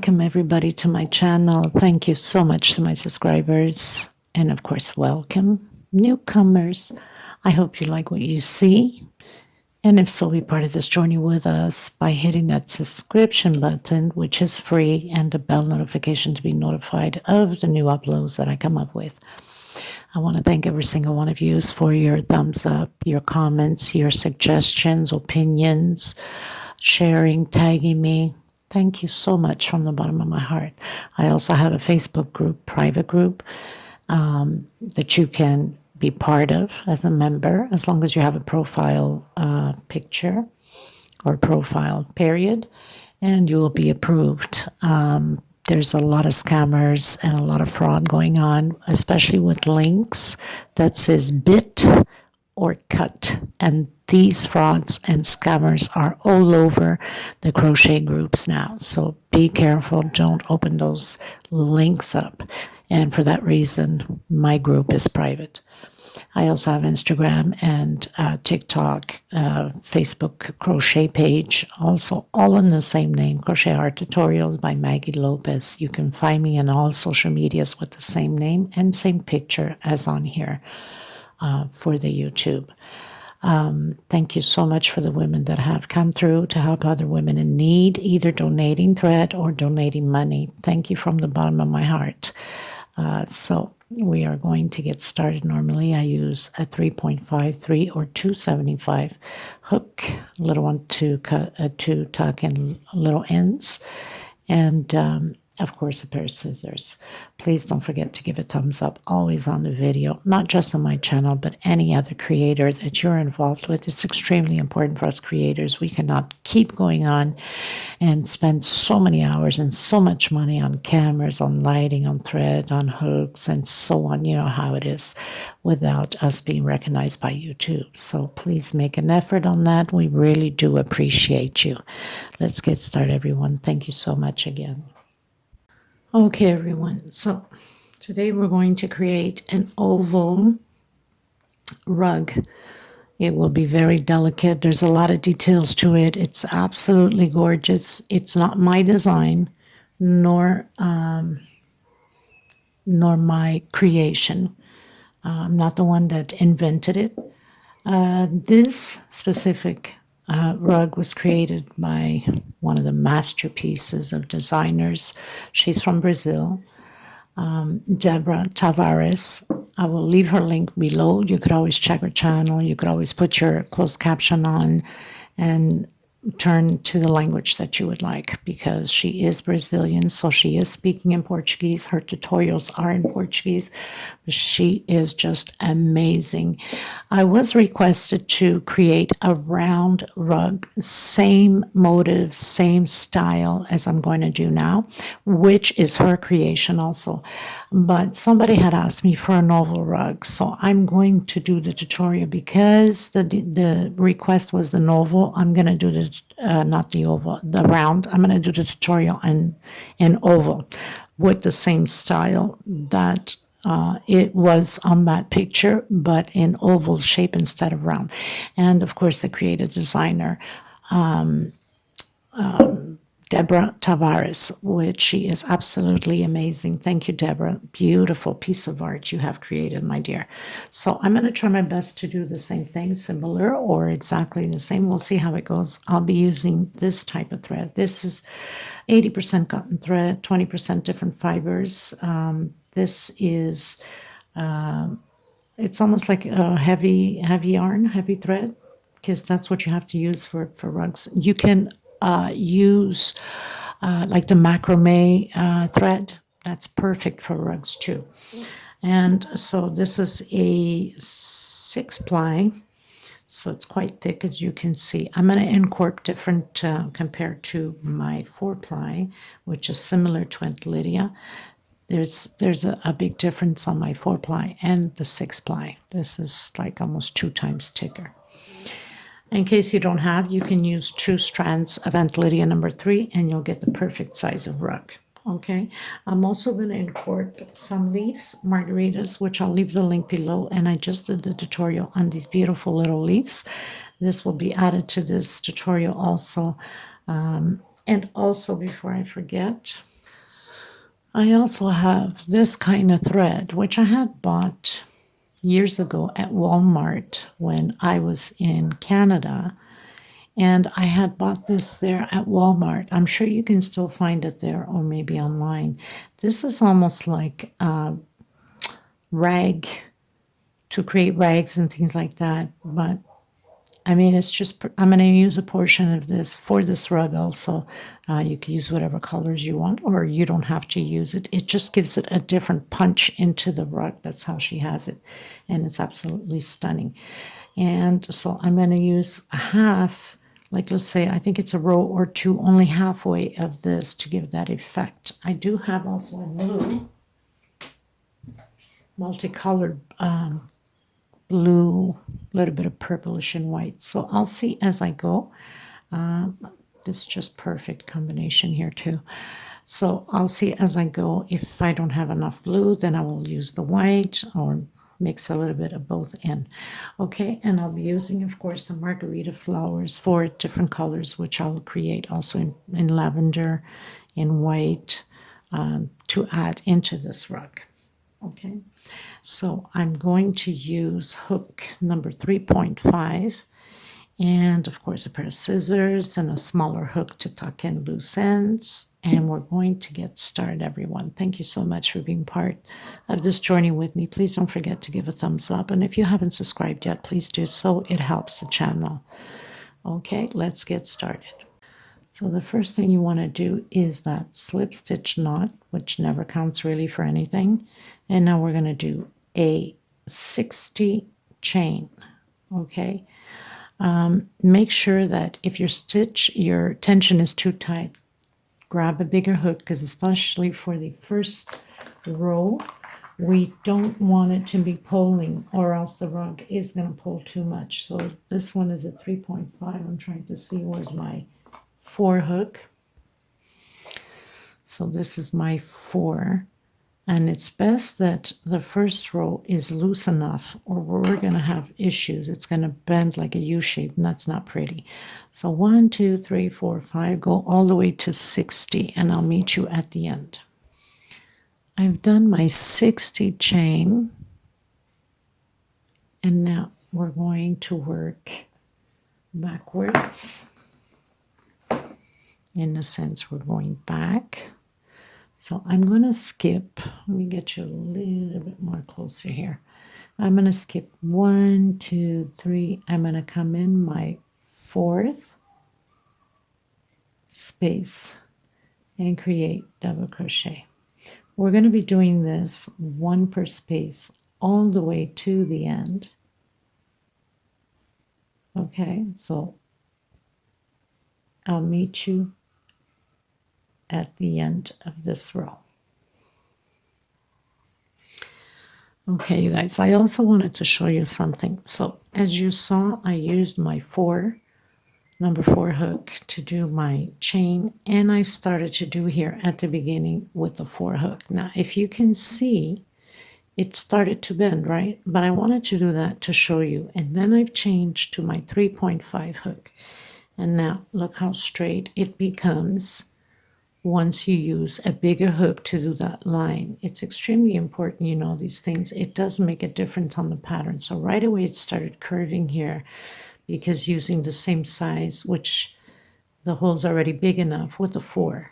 Welcome everybody to my channel. Thank you so much to my subscribers, and of course welcome newcomers. I hope you like what you see, and if so, be part of this journey with us by hitting that subscription button, which is free, and the bell notification to be notified of the new uploads that I come up with. I want to thank every single one of you for your thumbs up, your comments, your suggestions, opinions, sharing, tagging me. Thank you so much from the bottom of my heart. I also have a Facebook group, private group, that you can be part of as a member, as long as you have a profile picture or profile period, and you will be approved. There's a lot of scammers and a lot of fraud going on, especially with links that says bit or cut. And these frauds and scammers are all over the crochet groups now. So be careful. Don't open those links up. And for that reason, my group is private. I also have Instagram and TikTok, Facebook crochet page, also all in the same name, Crochet Art Tutorials by Maggie Lopez. You can find me in all social medias with the same name and same picture as on here for the YouTube. Thank you so much for the women that have come through to help other women in need, either donating thread or donating money. Thank you from the bottom of my heart. So we are going to get started. Normally I use a 3.53 or 275 hook, little one to tuck in little ends, and of course a pair of scissors. Please don't forget to give a thumbs up always on the video, not just on my channel, but any other creator that you're involved with. It's extremely important for us creators. We cannot keep going on and spend so many hours and so much money on cameras, on lighting, on thread, on hooks, and so on. You know how it is, without us being recognized by YouTube. So please make an effort on that. We really do appreciate you. Let's get started, everyone. Thank you so much again. Okay, everyone, so today we're going to create an oval rug. It will be very delicate. There's a lot of details to it. It's absolutely gorgeous. It's not my design, nor my creation. I'm not the one that invented it. This specific rug was created by one of the masterpieces of designers. She's from Brazil, Debora Tavares. I will leave her link below. You could always check her channel. You could always put your closed caption on and turn to the language that you would like, because she is Brazilian, so she is speaking in Portuguese. Her tutorials are in Portuguese, but she is just amazing. I was requested to create a round rug, same motive, same style as I'm going to do now, which is her creation also. But somebody had asked me for an oval rug, so I'm going to do the tutorial because the request was the oval. I'm going to do the not the oval, the round. I'm going to do the tutorial in oval with the same style that it was on that picture, but in oval shape instead of round. And of course, the creative designer, Debora Tavares, which she is absolutely amazing. Thank you, Debora. Beautiful piece of art you have created, my dear. So I'm going to try my best to do the same thing, similar or exactly the same. We'll see how it goes. I'll be using this type of thread. This is 80% cotton thread, 20% different fibers. This is, it's almost like a heavy yarn, heavy thread, because that's what you have to use for rugs. You can use like the macrame thread. That's perfect for rugs too. And so this is a 6-ply, so it's quite thick, as you can see. I'm going to incorporate different compared to my 4-ply, which is similar to Aunt Lydia. There's a big difference on my 4-ply and the 6-ply. This is like almost 2 times thicker. In case you don't have, you can use 2 strands of Aunt Lydia number 3, and you'll get the perfect size of rug. Okay, I'm also going to incorporate some leaves, margaritas, which I'll leave the link below, and I just did the tutorial on these beautiful little leaves. This will be added to this tutorial also. And also, before I forget, I also have this kind of thread, which I had bought years ago at Walmart when I was in Canada. And I had bought this there at Walmart. I'm sure you can still find it there or maybe online. This is almost like a rag to create rags and things like that. But I mean, it's just, I'm going to use a portion of this for this rug also. You can use whatever colors you want, or you don't have to use it. It just gives it a different punch into the rug. That's how she has it. And it's absolutely stunning. And so I'm going to use a half, like let's say, I think it's a row or two, only halfway of this to give that effect. I do have also a blue, multicolored blue, a little bit of purplish and white. So I'll see as I go. This is just perfect combination here too. So I'll see as I go. If I don't have enough blue, then I will use the white or mix a little bit of both in. Okay, and I'll be using, of course, the margarida flowers for different colors, which I'll create also in lavender, in white, to add into this rug. Okay, so I'm going to use hook number 3.5 and of course a pair of scissors and a smaller hook to tuck in loose ends, and we're going to get started, everyone. Thank you so much for being part of this journey with me. Please don't forget to give a thumbs up, and if you haven't subscribed yet, please do so. It helps the channel. Okay, let's get started. So the first thing you want to do is that slip stitch knot, which never counts really for anything. And now we're going to do a 60 chain. Okay. Make sure that if your tension is too tight, grab a bigger hook, because especially for the first row, we don't want it to be pulling, or else the rug is going to pull too much. So this one is a 3.5. I'm trying to see where's my 4 hook. So this is my 4, and it's best that the first row is loose enough, or we're going to have issues. It's going to bend like a U shape, and that's not pretty. So 1, 2, 3, 4, 5, go all the way to 60, and I'll meet you at the end. I've done my 60 chain, and now we're going to work backwards. In a sense, we're going back. So I'm going to skip. Let me get you a little bit more closer here. I'm going to skip 1, 2, 3. I'm going to come in my 4th space and create double crochet. We're going to be doing this 1 per space all the way to the end. Okay, so I'll meet you at the end of this row. Okay, you guys, I also wanted to show you something. So as you saw, I used my number 4 hook to do my chain, and I started to do here at the beginning with the 4 hook. Now, if you can see, it started to bend, right? But I wanted to do that to show you, and then I've changed to my 3.5 hook. And now look how straight it becomes once you use a bigger hook to do that line. It's extremely important, you know, these things. It does make a difference on the pattern. So right away it started curving here, because using the same size, which the hole's already big enough with the 4.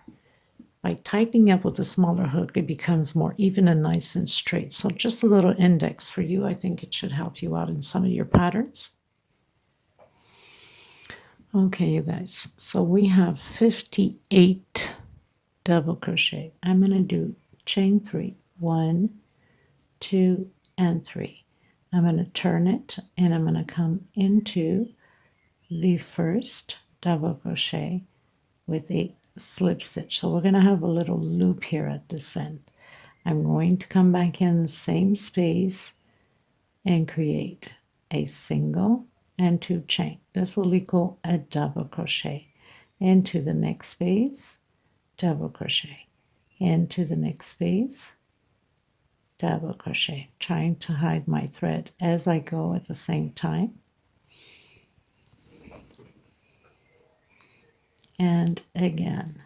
By tightening up with a smaller hook, it becomes more even and nice and straight. So just a little index for you. I think it should help you out in some of your patterns. Okay, you guys, so we have 58 double crochet. I'm going to do chain 3, 1, 2, and 3. I'm going to turn it, and I'm going to come into the first double crochet with a slip stitch. So we're going to have a little loop here at this end. I'm going to come back in the same space and create a single and 2 chain. This will equal a double crochet. Into the next space, double crochet. Into the next space, double crochet. Trying to hide my thread as I go at the same time. And again.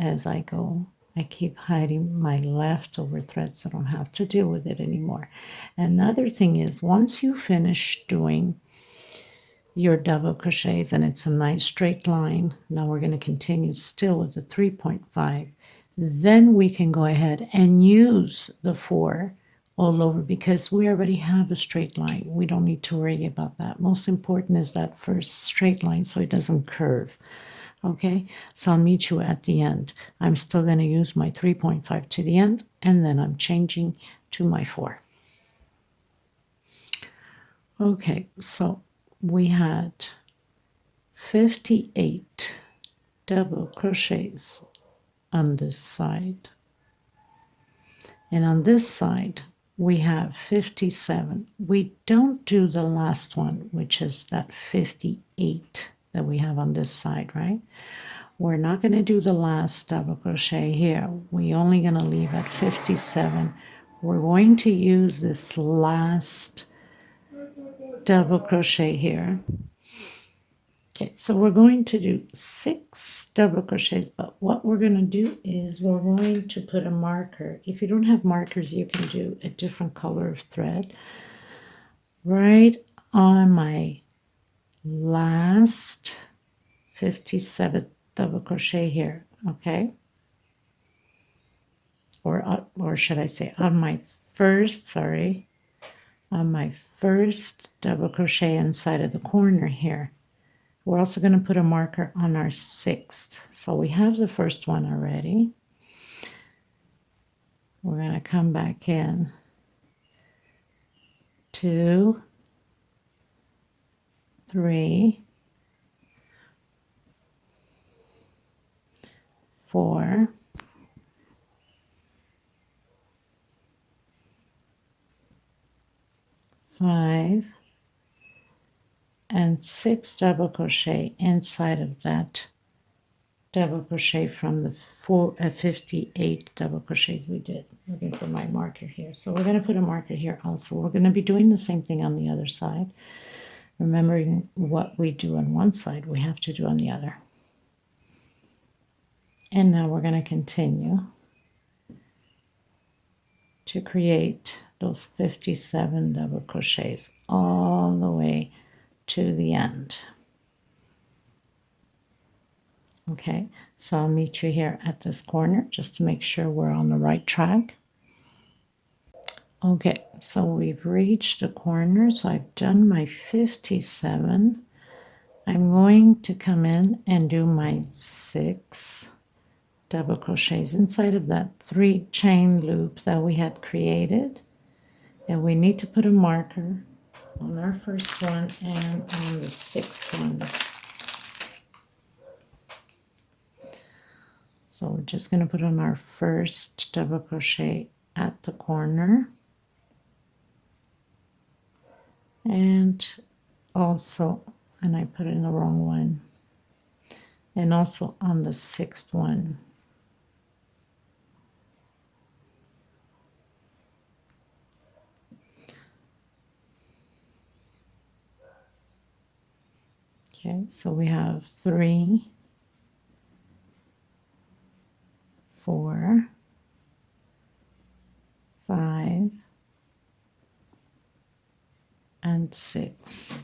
as I go. I keep hiding my leftover thread so I don't have to deal with it anymore. Another thing is, once you finish doing your double crochets and it's a nice straight line, now we're going to continue still with the 3.5. Then we can go ahead and use the 4 all over because we already have a straight line. We don't need to worry about that. Most important is that first straight line so it doesn't curve. Okay, so I'll meet you at the end. I'm still going to use my 3.5 to the end, and then I'm changing to my 4. Okay, so we had 58 double crochets on this side, and on this side we have 57. We don't do the last one, which is that 58 that we have on this side, right? We're not going to do the last double crochet here. We're only going to leave at 57. We're going to use this last double crochet here. Okay, so we're going to do 6 double crochets, but what we're going to do is we're going to put a marker. If you don't have markers, you can do a different color of thread right on my last 57 double crochet here, okay? Or should I say on my first, on my first double crochet inside of the corner here. We're also going to put a marker on our 6th. So we have the first one already. We're going to come back in 2, 3, 4, 5, and 6 double crochet inside of that double crochet from the 58 double crochets we did. We're going to put my marker here. So we're going to put a marker here also. We're going to be doing the same thing on the other side. Remembering what we do on one side, we have to do on the other. And now we're going to continue to create those 57 double crochets all the way to the end. Okay, so I'll meet you here at this corner just to make sure we're on the right track. Okay, so we've reached the corner, so I've done my 57. I'm going to come in and do my 6 double crochets inside of that 3 chain loop that we had created, and we need to put a marker on our first one and on the 6th one. So we're just going to put on our first double crochet at the corner, and also, and I put in the wrong one, and also on the 6th one. Okay, so we have 3, 4, 5, and 6.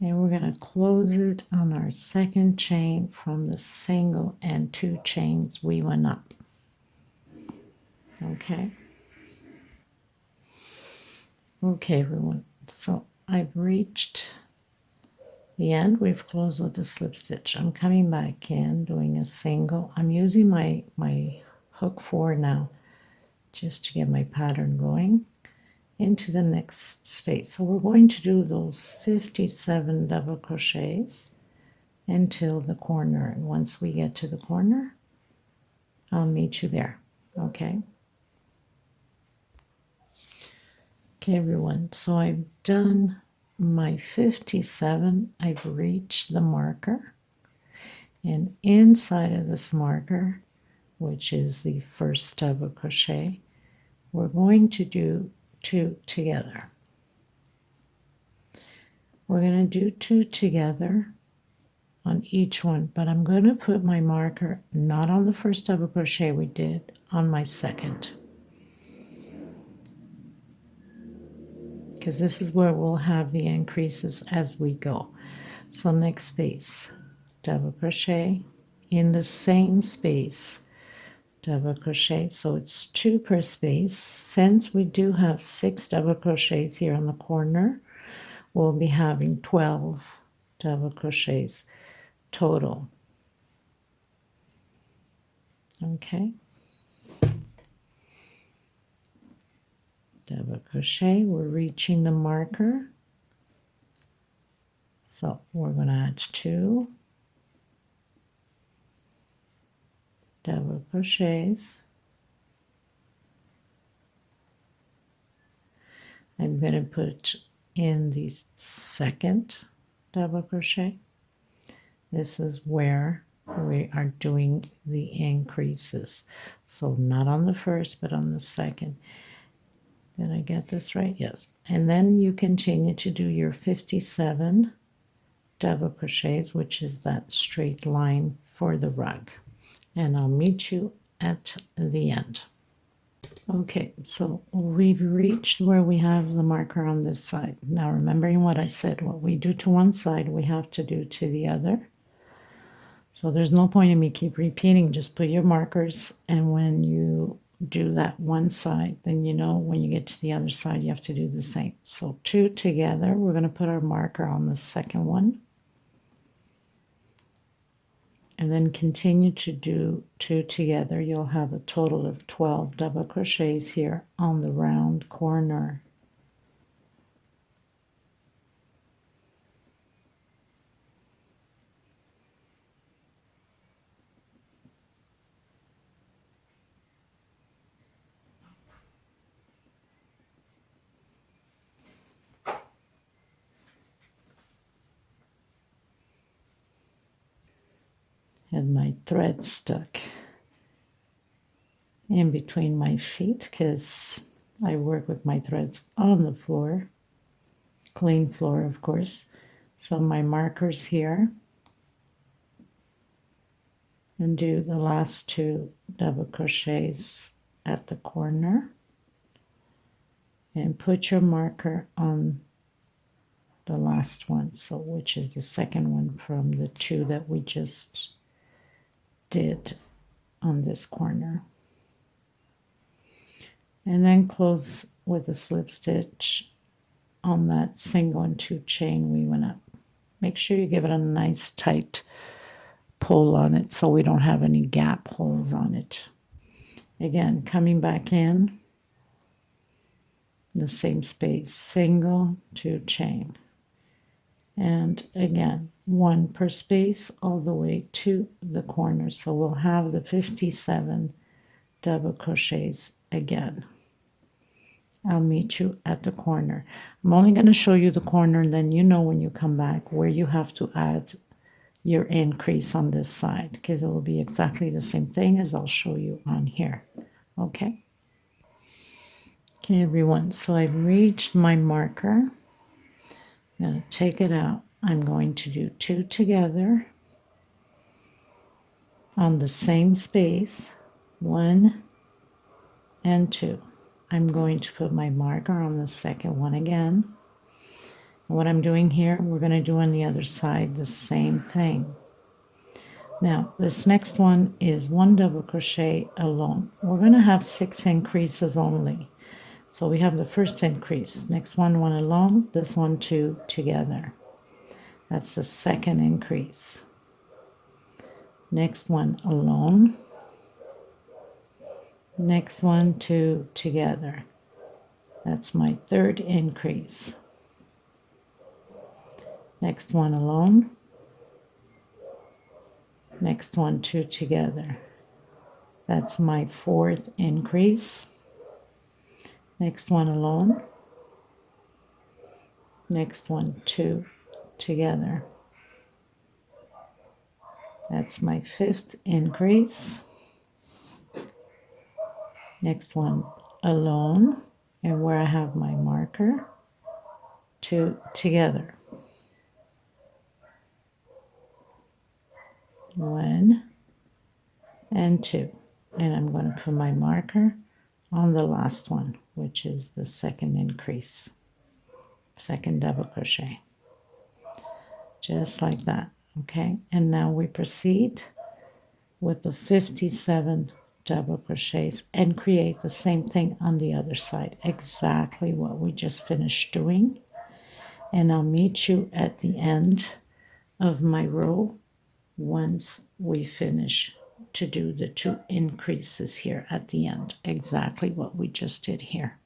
And we're going to close it on our second chain from the single and 2 chains we went up. Okay. Okay, everyone. So I've reached the end. We've closed with the slip stitch. I'm coming back in, doing a single. I'm using my hook 4 now just to get my pattern going into the next space. So we're going to do those 57 double crochets until the corner, and once we get to the corner, I'll meet you there. Okay. Okay, everyone, so I've done my 57. I've reached the marker, and inside of this marker which is the first double crochet, we're going to do 2 together. We're going to do 2 together on each one, but I'm going to put my marker not on the first double crochet we did, on my second, because this is where we'll have the increases as we go. So next space, double crochet, in the same space, double crochet, so it's 2 per space. Since we do have 6 double crochets here on the corner, we'll be having 12 double crochets total. Okay, double crochet, we're reaching the marker, so we're going to add 2 double crochets. I'm going to put in the second double crochet. This is where we are doing the increases, so not on the first but on the second. Did I get this right? Yes. And then you continue to do your 57 double crochets, which is that straight line for the rug, and I'll meet you at the end. Okay, so we've reached where we have the marker on this side. Now remembering what I said, what we do to one side we have to do to the other. So there's no point in me keep repeating, just put your markers, and when you do that one side, then you know when you get to the other side you have to do the same. So 2 together, we're going to put our marker on the second one, and then continue to do 2 together. You'll have a total of 12 double crochets here on the round corner. And my thread stuck in between my feet because I work with my threads on the floor, clean floor of course. So my markers here, and do the last 2 double crochets at the corner, and put your marker on the last one, so which is the second one from the 2 that we just did on this corner, and then close with a slip stitch on that single and 2 chain we went up. Make sure you give it a nice tight pull on it so we don't have any gap holes on it. Again, coming back in the same space, single, 2 chain, and again 1 per space all the way to the corner. So we'll have the 57 double crochets again. I'll meet you at the corner. I'm only going to show you the corner, and then you know when you come back where you have to add your increase on this side, because it will be exactly the same thing as I'll show you on here. Okay, everyone, so I've reached my marker. I'm going to take it out. I'm going to do 2 together on the same space, 1 and 2. I'm going to put my marker on the second one again. And what I'm doing here, we're going to do on the other side the same thing. Now, this next one is 1 double crochet alone. We're going to have 6 increases only. So we have the first increase, next one 1 alone, this one 2 together. That's the second increase. Next one alone. Next one 2 together. That's my third increase. Next one alone. Next one 2 together. That's my fourth increase. Next one alone. Next one 2 together. That's my fifth increase. next one alone, and where I have my marker, 2 together, 1 and 2, and I'm going to put my marker on the last one, which is the second increase, second double crochet, just like that. Okay, and now we proceed with the 57 double crochets and create the same thing on the other side, exactly what we just finished doing. And I'll meet you at the end of my row once we finish to do the 2 increases here at the end, exactly what we just did here.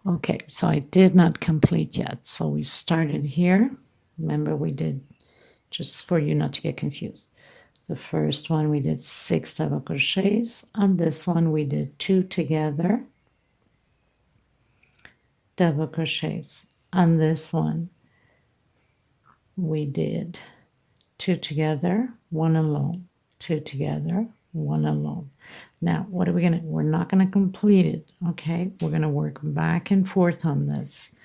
Okay, so I did not complete yet. So we started here. Remember, we did, just for you not to get confused, the first one we did 6 double crochets. On this one we did 2 together, double crochets. On this one we did 2 together, 1 alone, 2 together, 1 alone. Now, what are we going to, we're not going to complete it, okay? We're going to work back and forth on this.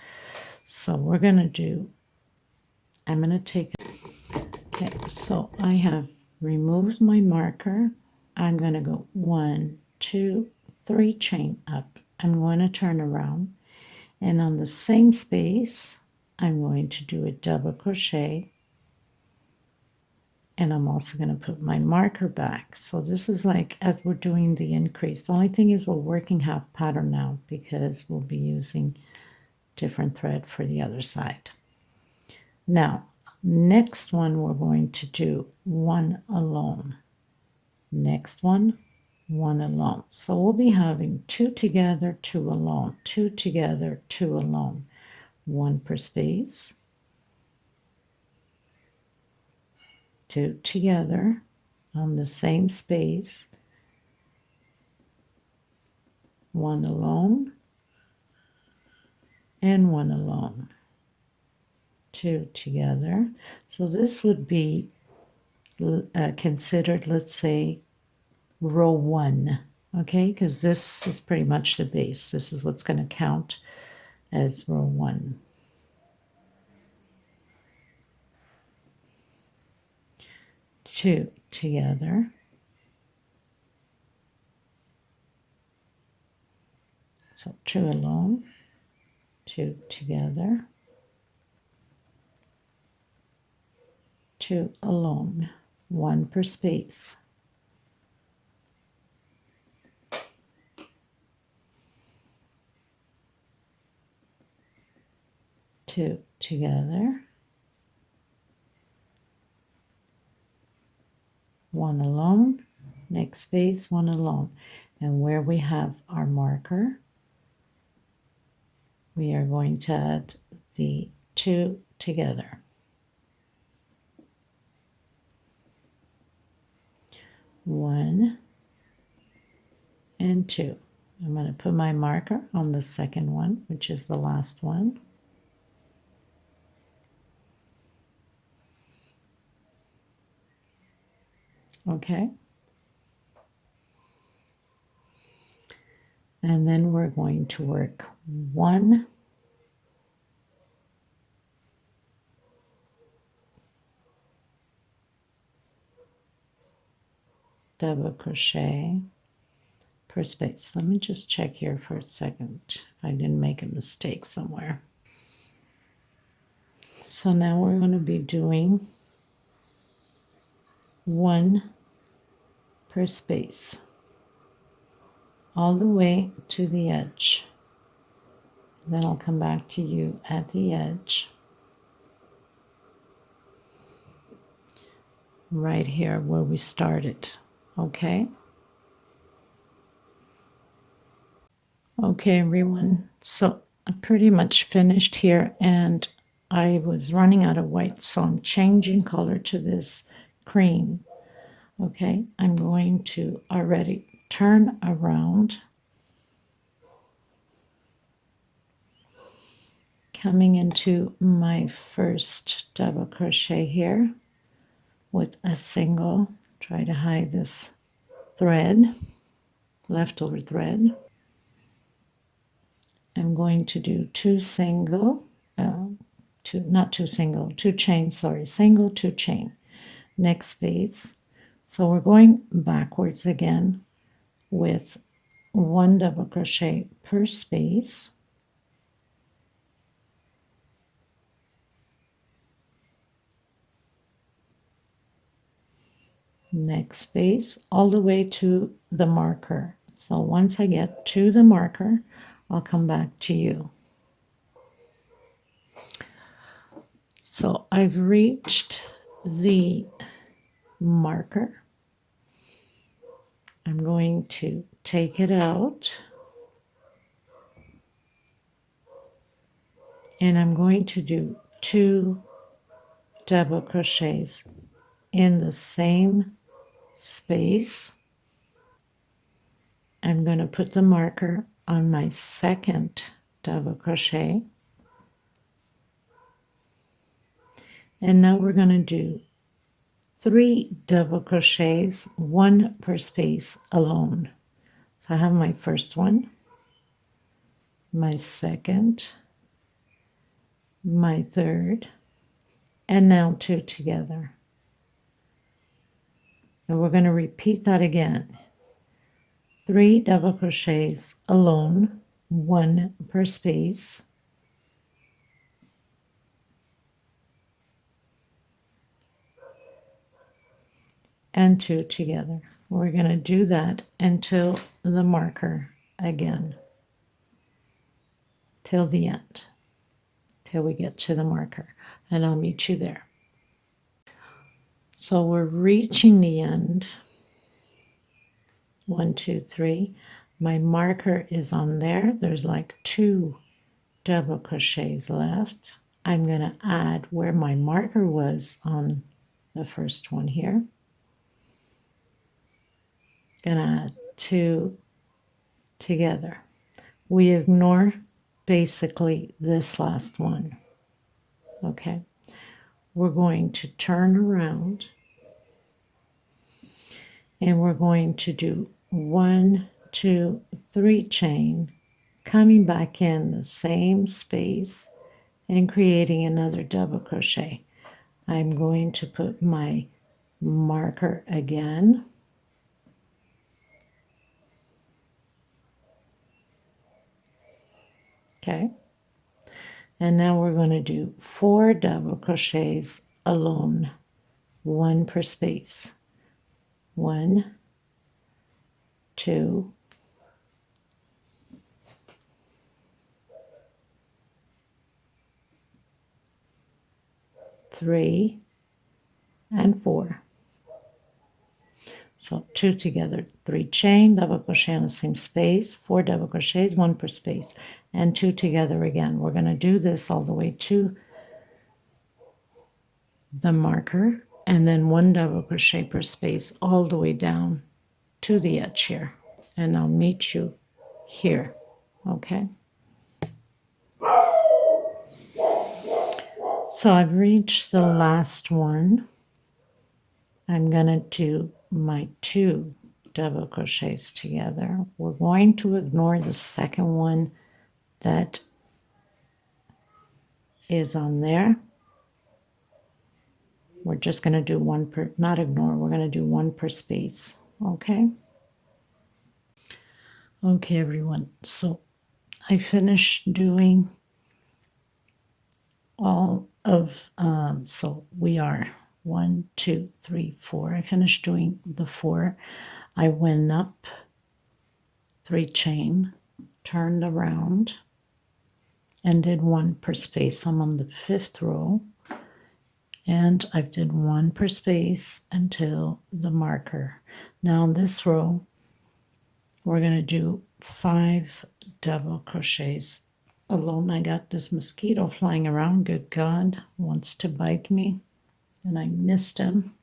So we're going to do, I'm going to take, okay, so I have removed my marker. I'm going to go 1, 2, 3 chain up. I'm going to turn around, and on the same space, I'm going to do a double crochet, and I'm also going to put my marker back. So this is like as we're doing the increase. The only thing is we're working half pattern now because we'll be using different thread for the other side. Now, next one we're going to do 1 alone. Next one, 1 alone. So we'll be having 2 together, 2 alone, 2 together, 2 alone, 1 per space, 2 together on the same space, 1 alone, and 1 alone, 2 together. So this would be considered, let's say, row 1, okay, because this is pretty much the base. This is what's going to count as row 1. Two together, so 2 alone, 2 together, 2 alone, 1 per space, 2 together, 1 alone, next space, 1 alone, and where we have our marker, we are going to add the 2 together. 1 and 2. I'm going to put my marker on the second one, which is the last one. Okay. And then we're going to work 1 double crochet per space. Let me just check here for a second if I didn't make a mistake somewhere. So now we're going to be doing 1 per space all the way to the edge. Then I'll come back to you at the edge, right here where we started. Okay. Okay, everyone. So I pretty much finished here, and I was running out of white, so I'm changing color to this cream. Okay, I'm going to already turn around, coming into my first double crochet here with a single. Try to hide this thread. leftover thread. I'm going to do two chain, sorry, single, two chain. Next space. So we're going backwards again with one double crochet per space. Next space, all the way to the marker. So once I get to the marker, I'll come back to you. So I've reached the marker. I'm going to take it out and I'm going to do two double crochets in the same space. I'm going to put the marker on my second double crochet, and now we're going to do 3 double crochets, 1 per space alone. So I have my first one, my second, my third, and now 2 together. And we're going to repeat that again. 3 double crochets alone, 1 per space, and 2 together. We're going to do that until the marker again, till the end, till we get to the marker, and I'll meet you there. So we're reaching the end. 1, 2, 3. My marker is on there. There's like 2 double crochets left. I'm going to add where my marker was on the first one here. Gonna add 2 together. We ignore basically this last one. Okay, we're going to turn around and we're going to do 1, 2, 3 chain, coming back in the same space and creating another double crochet. I'm going to put my marker again. Okay, and now we're going to do 4 double crochets alone, 1 per space. 1, 2, 3, and 4. So 2 together, 3 chain, double crochet in the same space, 4 double crochets, 1 per space, and 2 together again. We're going to do this all the way to the marker, and then 1 double crochet per space all the way down to the edge here. And I'll meet you here, okay? So I've reached the last one. I'm going to do my 2 double crochets together. We're going to ignore the second one that is on there. We're just going to do 1 per, not ignore, we're going to do 1 per space, okay? Okay, everyone, so I finished doing all of, so we are 1, 2, 3, 4. I finished doing the 4. I went up 3 chain, turned around, and did 1 per space. I'm on the 5th row, and I did 1 per space until the marker. Now in this row, we're going to do 5 double crochets alone. I got this mosquito flying around, good God, wants to bite me, and I missed him.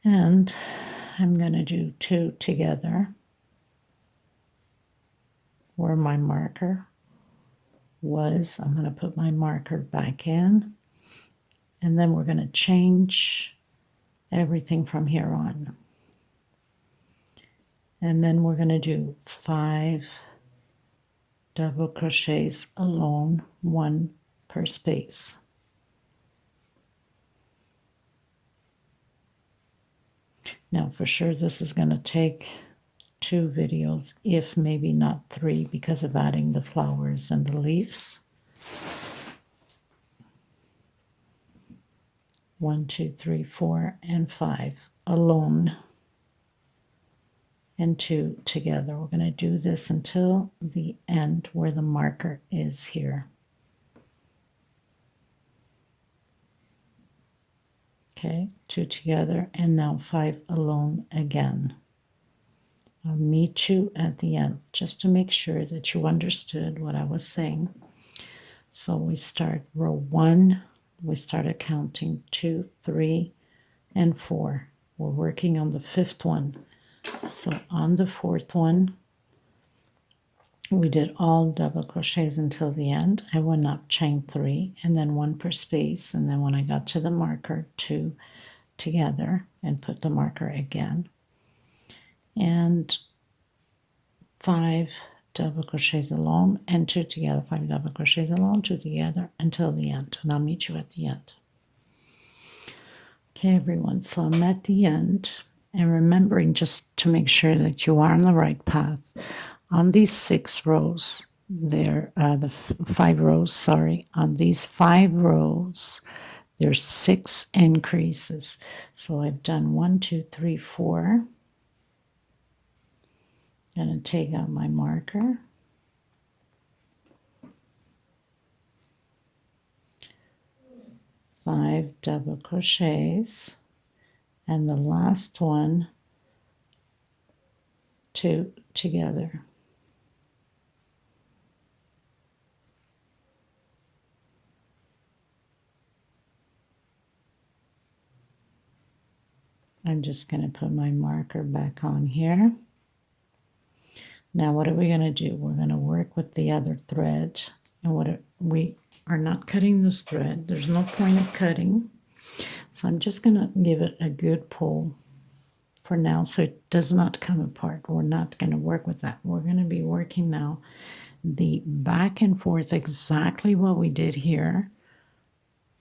And I'm going to do 2 together where my marker was. I'm going to put my marker back in, and then we're going to change everything from here on. And then we're going to do 5 double crochets alone, 1 per space. Now for sure this is going to take 2 videos, if maybe not 3, because of adding the flowers and the leaves. 1, 2, 3, 4, and 5 alone, and 2 together. We're going to do this until the end where the marker is here. Okay, 2 together, and now 5 alone again. I'll meet you at the end just to make sure that you understood what I was saying. So we start row 1, we started counting 2, 3, and 4. We're working on the 5th one. So on the 4th one, we did all double crochets until the end. I went up chain 3 and then 1 per space, and then when I got to the marker, 2 together and put the marker again, and 5 double crochets alone and 2 together, 5 double crochets alone, 2 together until the end, and I'll meet you at the end. Okay everyone, so I'm at the end, and remembering just to make sure that you are on the right path, on these 6 rows, there the 5 rows, sorry, on these 5 rows there's 6 increases. So I've done 1, 2, 3, 4. I'm going to take out my marker. Five double crochets, and the last one, 2 together. I'm just going to put my marker back on here. Now what are we going to do? We're going to work with the other thread, and we are not cutting this thread. There's no point of cutting. So I'm just going to give it a good pull for now so it does not come apart. We're not going to work with that. We're going to be working now the back and forth, exactly what we did here.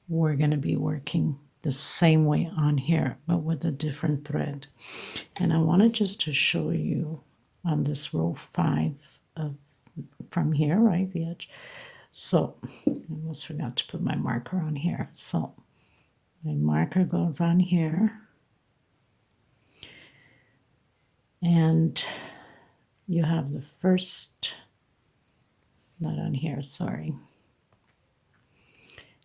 We're going to be working the same way on here, but with a different thread. And I wanted just to show you on this row 5 from here, right, the edge. So I almost forgot to put my marker on here. So my marker goes on here, and you have the first, not on here, sorry.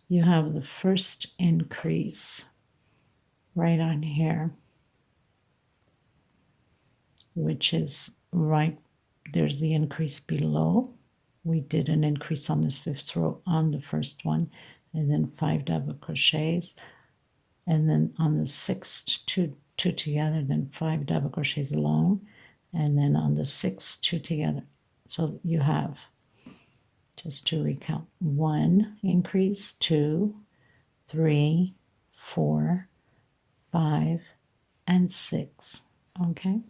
You have the first increase right on here, which is right, there's the increase below. We did an increase on this 5th row on the first one, and then 5 double crochets, and then on the 6th, 2 together, then 5 double crochets alone, and then on the 6th, 2 together. So you have, just to recount, 1 increase, 2, 3, 4, 5, and 6. Okay,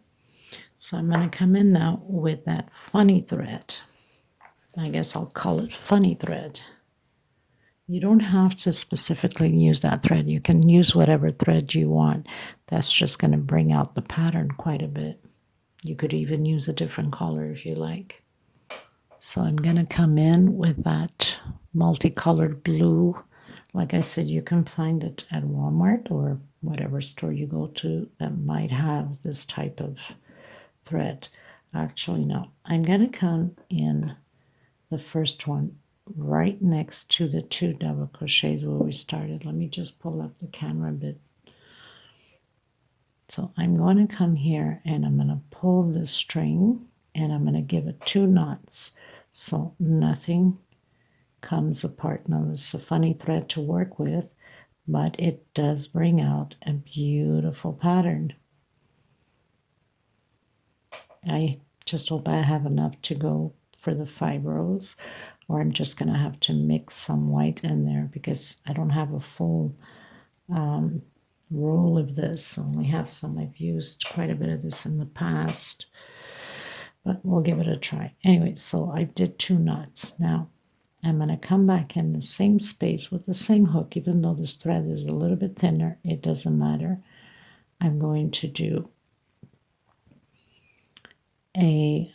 so I'm going to come in now with that funny thread. I guess I'll call it funny thread. You don't have to specifically use that thread. You can use whatever thread you want. That's just going to bring out the pattern quite a bit. You could even use a different color if you like. So I'm going to come in with that multicolored blue. Like I said, you can find it at Walmart or whatever store you go to that might have this type of thread. Actually, no. I'm going to come in the first one right next to the 2 double crochets where we started. Let me just pull up the camera a bit. So I'm going to come here and I'm going to pull the string and I'm going to give it 2 knots so nothing comes apart. Now this is a funny thread to work with, but it does bring out a beautiful pattern. I just hope I have enough to go for the 5 rows, or I'm just going to have to mix some white in there because I don't have a full roll of this. I only have some. I've used quite a bit of this in the past, but we'll give it a try. Anyway, so I did 2 knots. Now I'm going to come back in the same space with the same hook, even though this thread is a little bit thinner, it doesn't matter. I'm going to do a,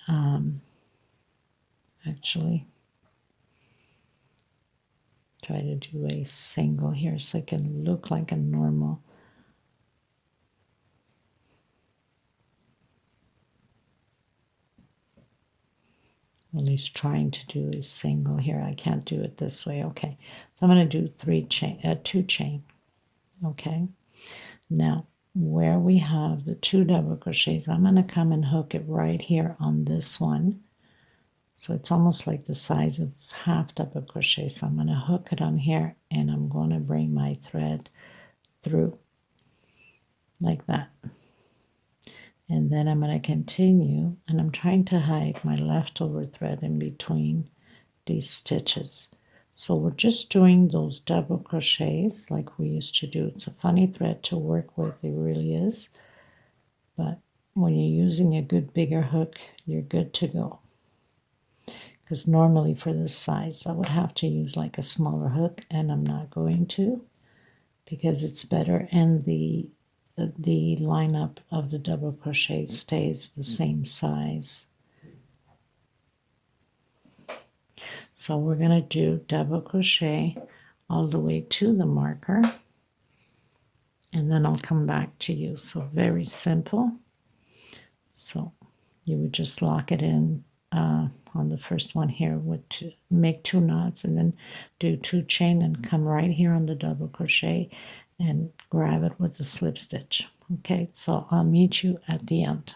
actually, try to do a single here so it can look like a normal. At least trying to do a single here. I can't do it this way. Okay, so I'm going to do 2 chain. Okay, now where we have the 2 double crochets, I'm going to come and hook it right here on this one. So it's almost like the size of half double crochet. So I'm going to hook it on here and I'm going to bring my thread through like that. And then I'm going to continue, and I'm trying to hide my leftover thread in between these stitches. So we're just doing those double crochets like we used to do. It's a funny thread to work with, it really is. But when you're using a good bigger hook, you're good to go. Because normally for this size, I would have to use like a smaller hook, and I'm not going to because it's better, and the lineup of the double crochet stays the same size. So we're going to do double crochet all the way to the marker, and then I'll come back to you. So very simple. So you would just lock it in on the first one here with make 2 knots, and then do 2 chain and come right here on the double crochet and grab it with the slip stitch. Okay, so I'll meet you at the end.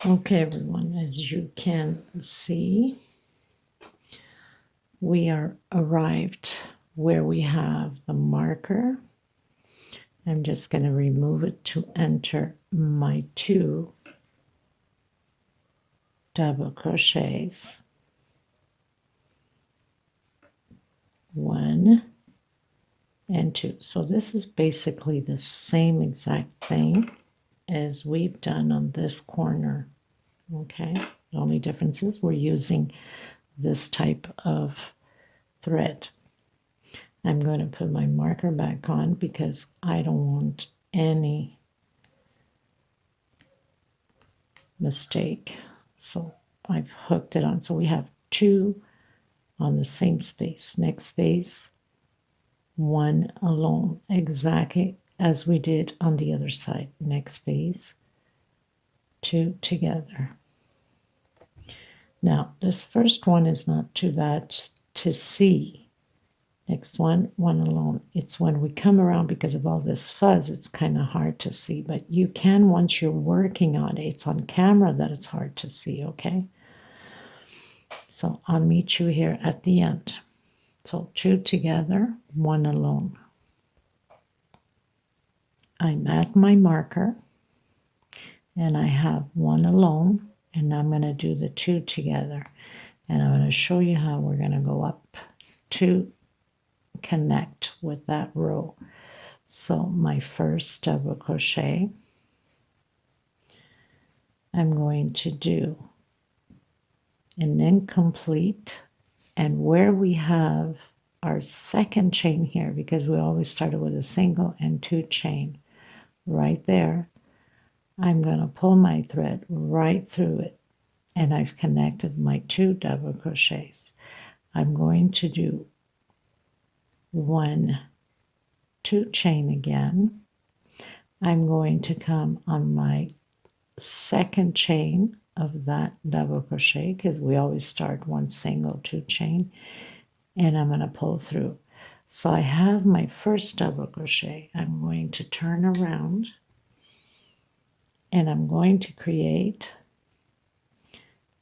Okay, everyone, as you can see, we are arrived where we have the marker. I'm just going to remove it to enter my 2 double crochets. 1 and 2. So this is basically the same exact thing as we've done on this corner. Okay, the only difference is we're using this type of thread. I'm going to put my marker back on because I don't want any mistake. So I've hooked it on. So we have 2 on the same space. Next space, 1 alone, exactly as we did on the other side. Next space, 2 together. Now this first one is not too bad to see. Next one, 1 alone. It's when we come around, because of all this fuzz, it's kind of hard to see, but you can, once you're working on it, it's on camera that it's hard to see, okay? So I'll meet you here at the end. So 2 together, 1 alone. I'm at my marker, and I have 1 alone, and I'm going to do the 2 together. And I'm going to show you how we're going to go up to connect with that row. So my first double crochet, I'm going to do an incomplete, and where we have our second chain here, because we always started with a single and 2 chain, right there, I'm going to pull my thread right through it, and I've connected my 2 double crochets. I'm going to do 1, 2 chain again. I'm going to come on my second chain of that double crochet, because we always start 1 single, 2 chain, and I'm going to pull through. So I have my first double crochet. I'm going to turn around, and I'm going to create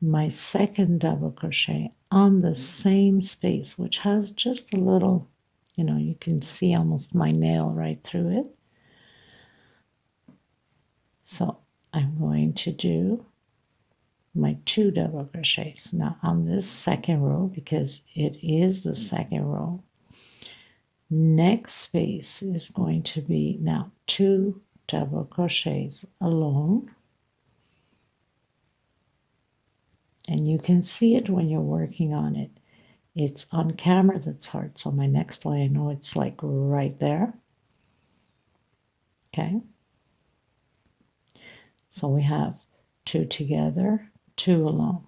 my second double crochet on the same space, which has just a little, you can see almost my nail right through it. So I'm going to do my 2 double crochets now on this second row, because it is the second row. Next space is going to be now 2 double crochets alone, And you can see it when you're working on it. It's on camera that's hard. So my next one, I know it's like right there. Okay. So we have 2 together, 2 alone.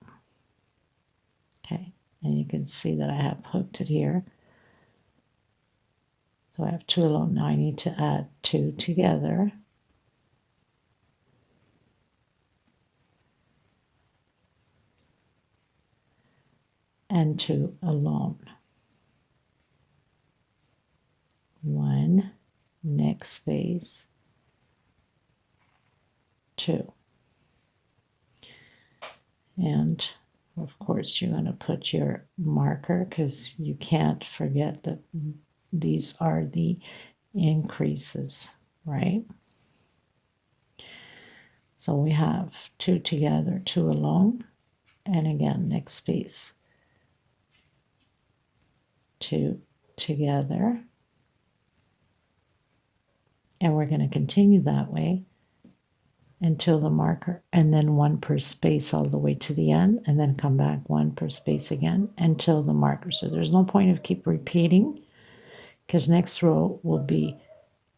Okay. And you can see that I have hooked it here. So I have 2 alone. Now I need to add 2 together. And 2 alone. 1, next space, 2. And of course you're going to put your marker because you can't forget that these are the increases, right? So we have 2 together, 2 alone, and again next space, 2 together, and we're going to continue that way until the marker, and then 1 per space all the way to the end, and then come back 1 per space again until the marker. So there's no point of keep repeating, because next row will be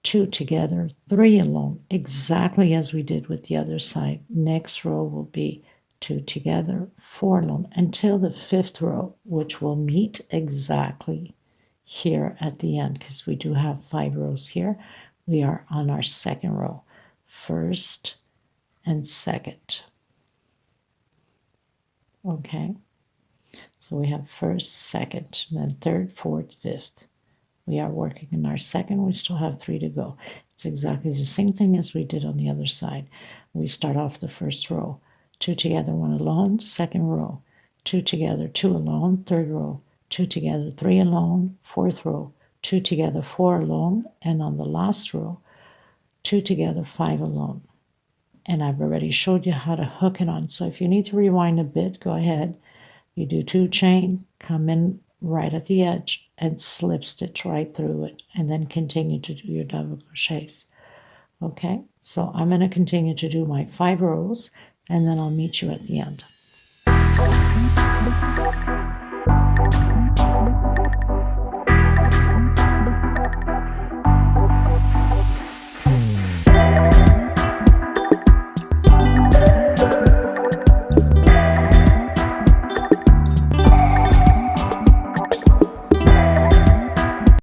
2 together, 3 alone, exactly as we did with the other side. Next row will be 2 together, 4 alone, until the 5th row, which will meet exactly here at the end, because we do have 5 rows here. We are on our 2nd row, 1st and 2nd. Okay, so we have 1st, 2nd, then 3rd, 4th, 5th. We are working in our 2nd. We still have 3 to go. It's exactly the same thing as we did on the other side. We start off the 1st row, 2 together, 1 alone, 2nd row, 2 together, 2 alone, 3rd row, 2 together, 3 alone, 4th row, 2 together, 4 alone, and on the last row, 2 together, 5 alone. And I've already showed you how to hook it on. So if you need to rewind a bit, go ahead. You do 2 chain, come in right at the edge and slip stitch right through it, and then continue to do your double crochets. Okay, so I'm going to continue to do my 5 rows, and then I'll meet you at the end.